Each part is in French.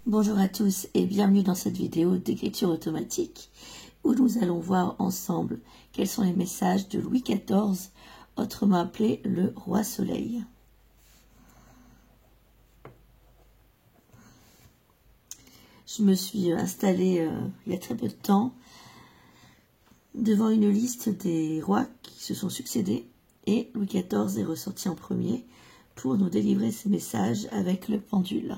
Bonjour à tous et bienvenue dans cette vidéo d'écriture automatique où nous allons voir ensemble quels sont les messages de Louis XIV, autrement appelé le Roi Soleil. Je me suis installée il y a très peu de temps devant une liste des rois qui se sont succédés et Louis XIV est ressorti en premier pour nous délivrer ses messages avec le pendule.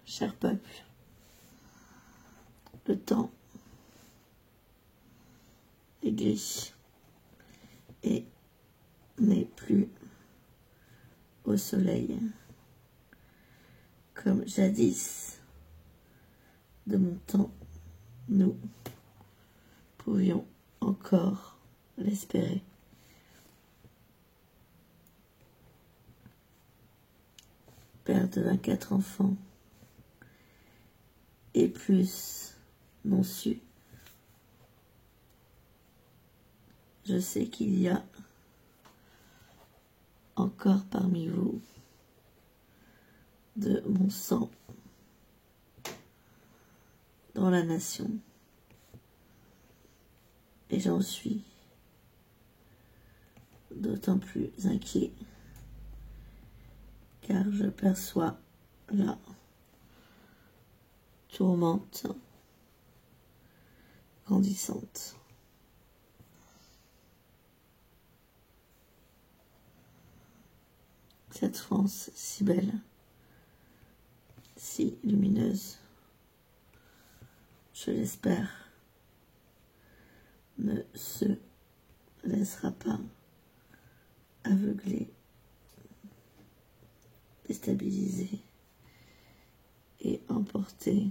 Cher peuple, le temps est gris et n'est plus au soleil comme jadis de mon temps nous pouvions encore l'espérer. Père de 24 enfants et plus non su, je sais qu'il y a encore parmi vous de mon sang dans la nation, et j'en suis d'autant plus inquiet car je perçois la tourmente grandissante. Cette France si belle, si lumineuse, je l'espère, ne se laissera pas aveugler, déstabiliser et emporter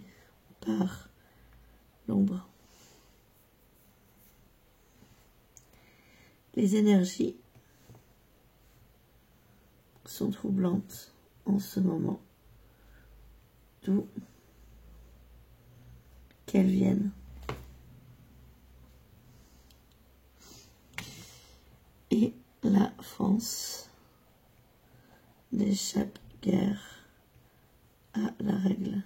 par l'ombre. Les énergies sont troublantes en ce moment, d'où qu'elles viennent. Et la France n'échappe guère à la règle.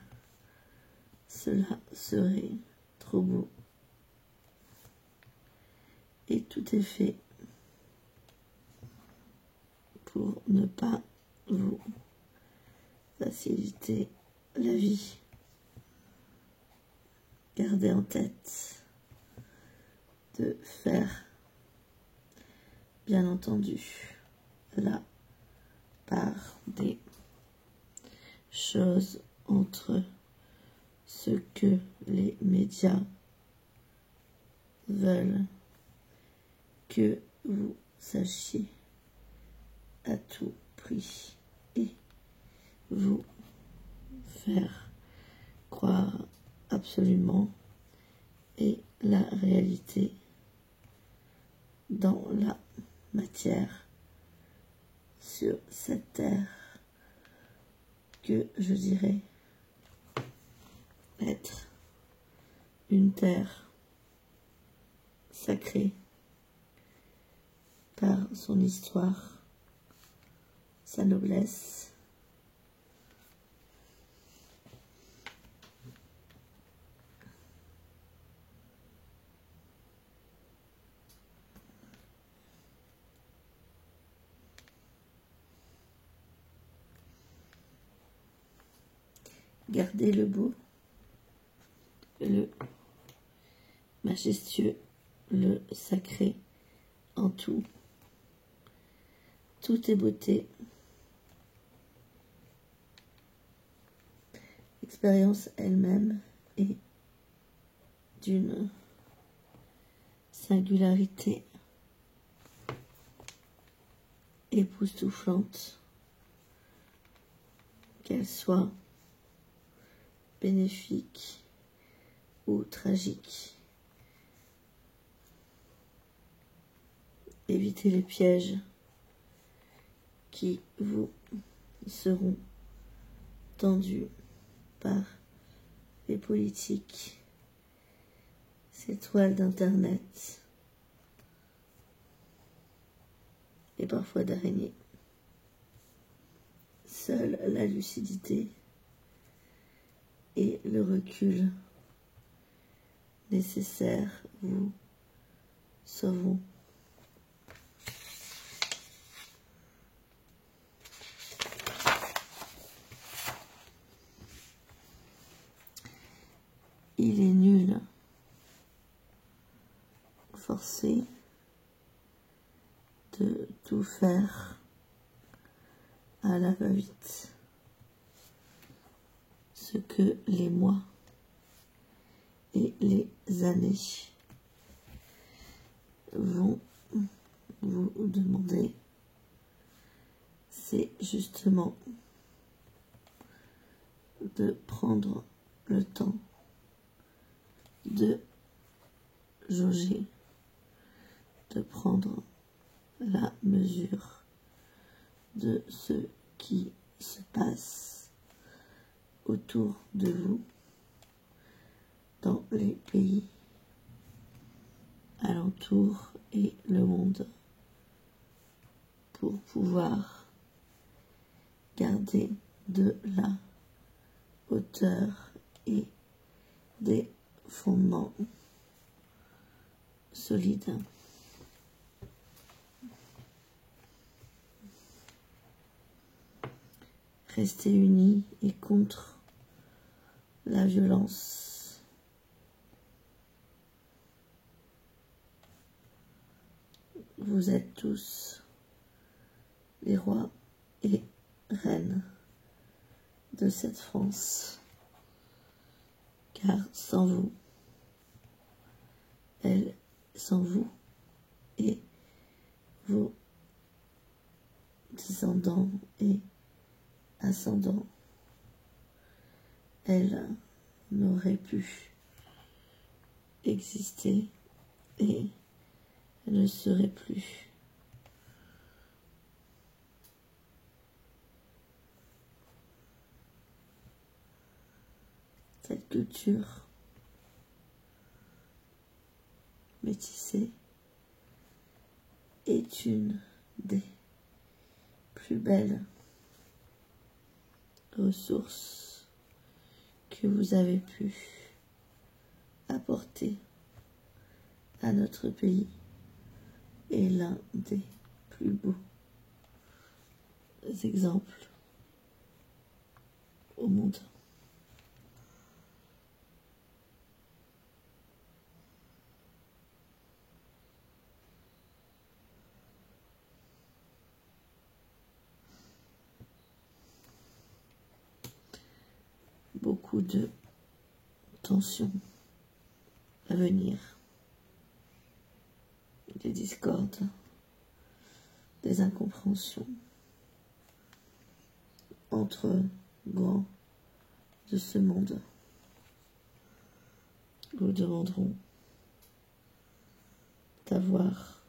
Cela serait trop beau. Et tout est fait pour ne pas vous faciliter la vie. Gardez en tête de faire, bien entendu, la part des choses entre ce que les médias veulent que vous sachiez à tout prix et vous faire croire absolument et la réalité dans la matière sur cette terre que je dirais être une terre sacrée par son histoire, sa noblesse, gardez le beau, le majestueux, le sacré en tout. Tout est beauté. L'expérience elle-même est d'une singularité époustouflante, qu'elle soit bénéfique ou tragique. Évitez les pièges qui vous seront tendus par les politiques, ces toiles d'internet et parfois d'araignées. seule la lucidité et le recul nécessaires vous sauveront. Il est nul, forcé de tout faire à la va-vite, ce que les mois et les années vont vous demander, c'est justement de prendre le temps de jauger, de prendre la mesure de ce qui se passe autour de vous dans les pays alentours et le monde pour pouvoir garder de la hauteur et des fondements solides. Restez unis et contre la violence. Vous êtes tous les rois et reines de cette France, car sans vous, elle, sans vous et vos descendants et ascendants, elle n'aurait pu exister et ne serait plus. Cette culture métissée est une des plus belles ressources que vous avez pu apporter à notre pays et l'un des plus beaux exemples au monde. Beaucoup de tensions à venir, des discordes, des incompréhensions entre grands de ce monde. Nous demanderons d'avoir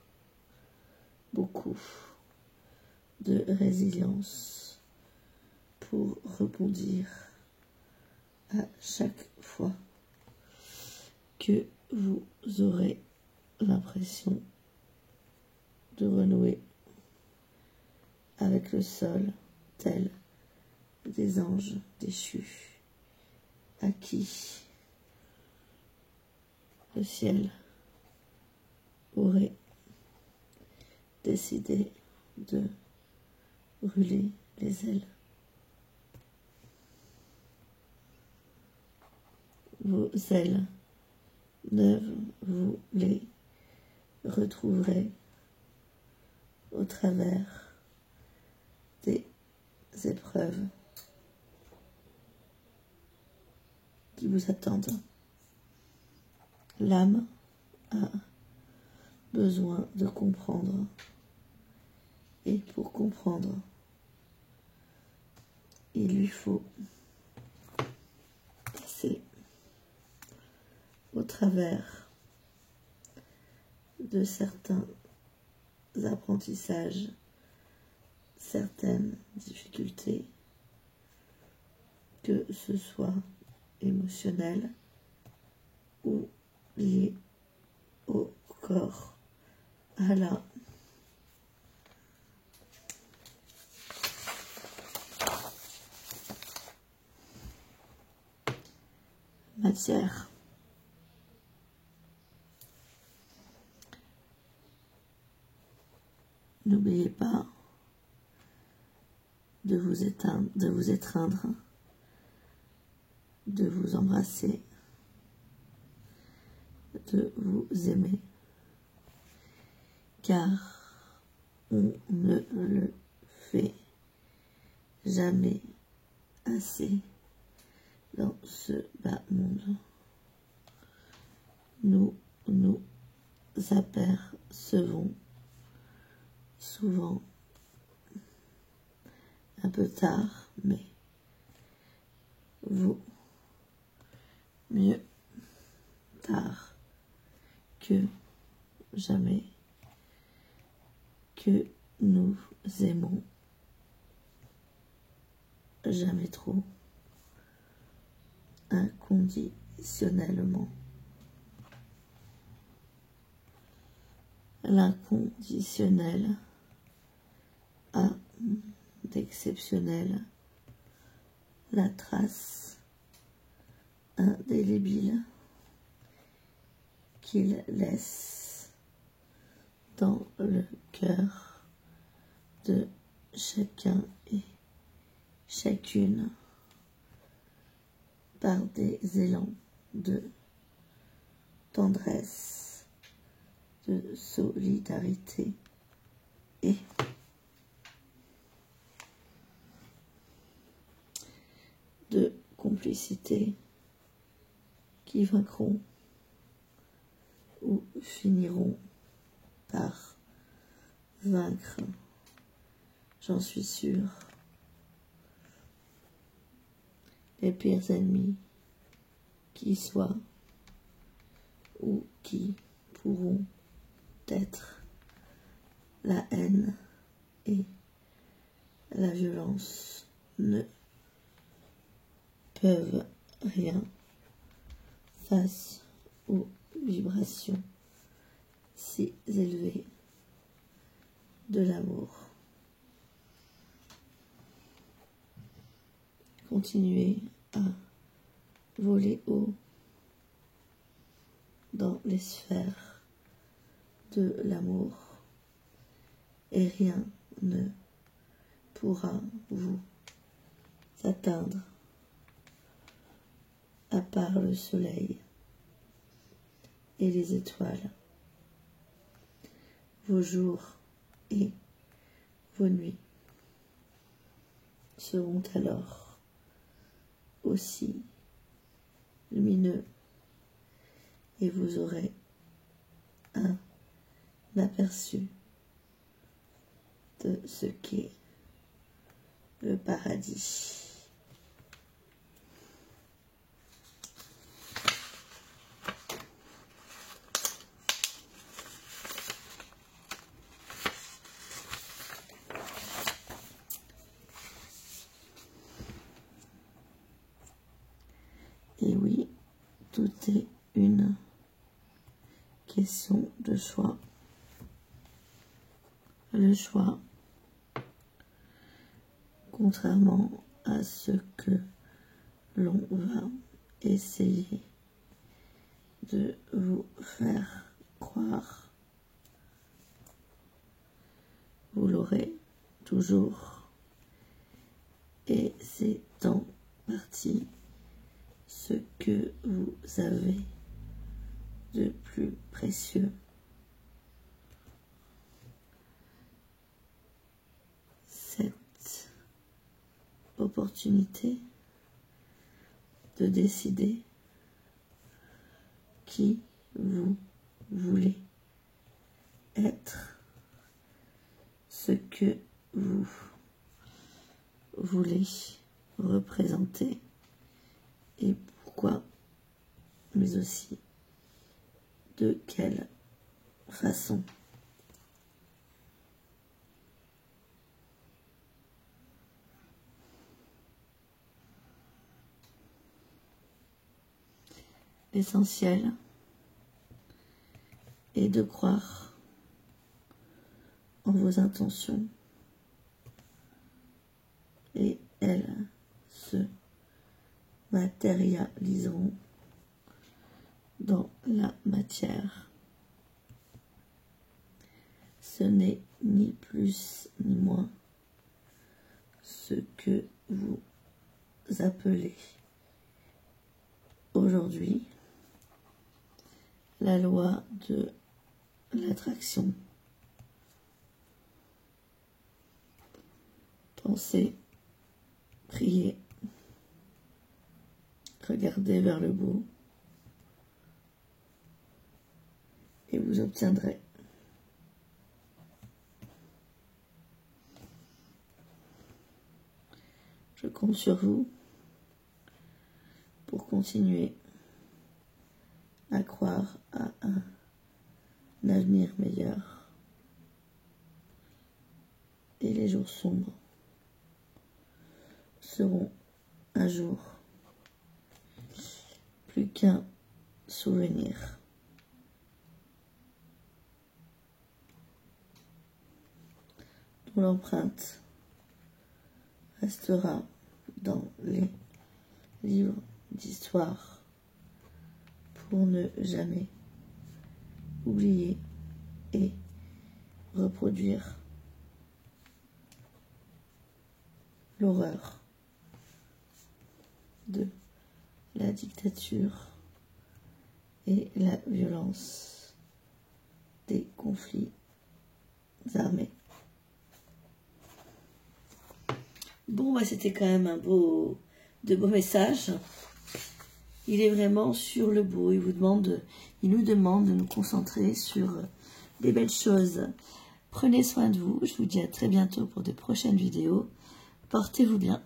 beaucoup de résilience pour rebondir à chaque fois que vous aurez l'impression de renouer avec le sol tel des anges déchus à qui le ciel aurait décidé de brûler les ailes. Vos ailes neuves, vous les retrouverez au travers des épreuves qui vous attendent. L'âme a besoin de comprendre, et pour comprendre, il lui faut passer au travers de certains apprentissages, certaines difficultés, que ce soit émotionnelles ou liées au corps, à la matière. N'oubliez pas de vous éteindre, de vous étreindre, de vous embrasser, de vous aimer, car on ne le fait jamais assez dans ce bas monde. Nous nous apercevons souvent un peu tard, mais vaut mieux tard que jamais, que nous aimons jamais trop, inconditionnellement. L'inconditionnel a d'exceptionnel la trace indélébile qu'il laisse dans le cœur de chacun et chacune par des élans de tendresse, de solidarité et de complicité qui vaincront ou finiront par vaincre, j'en suis sûre, les pires ennemis qui soient ou qui pourront être la haine et la violence ne peuvent rien face aux vibrations si élevées de l'amour. Continuez à voler haut dans les sphères de l'amour et rien ne pourra vous atteindre à part le soleil et les étoiles. Vos jours et vos nuits seront alors aussi lumineux et vous aurez un aperçu de ce qu'est le paradis. Et oui, tout est une question de choix. Le choix, contrairement à ce que l'on va essayer de vous faire croire, vous l'aurez toujours. Et c'est en partie ce que vous avez de plus précieux. Cette opportunité de décider qui vous voulez être, ce que vous voulez représenter et pourquoi, mais aussi de quelle façon. L'essentiel est de croire en vos intentions et elles se matérialiseront dans la matière. Ce n'est ni plus ni moins ce que vous appelez aujourd'hui la loi de l'attraction. Pensez, priez, regardez vers le bout et vous obtiendrez. Je compte sur vous pour continuer à croire à un avenir meilleur. Et les jours sombres seront un jour plus qu'un souvenir. Dont l'empreinte restera dans les livres d'histoire pour ne jamais oublier et reproduire l'horreur de la dictature et la violence des conflits armés. Bon, bah, c'était quand même de beaux messages. Il est vraiment sur le beau. Il nous demande de nous concentrer sur des belles choses. Prenez soin de vous. Je vous dis à très bientôt pour de prochaines vidéos. Portez-vous bien.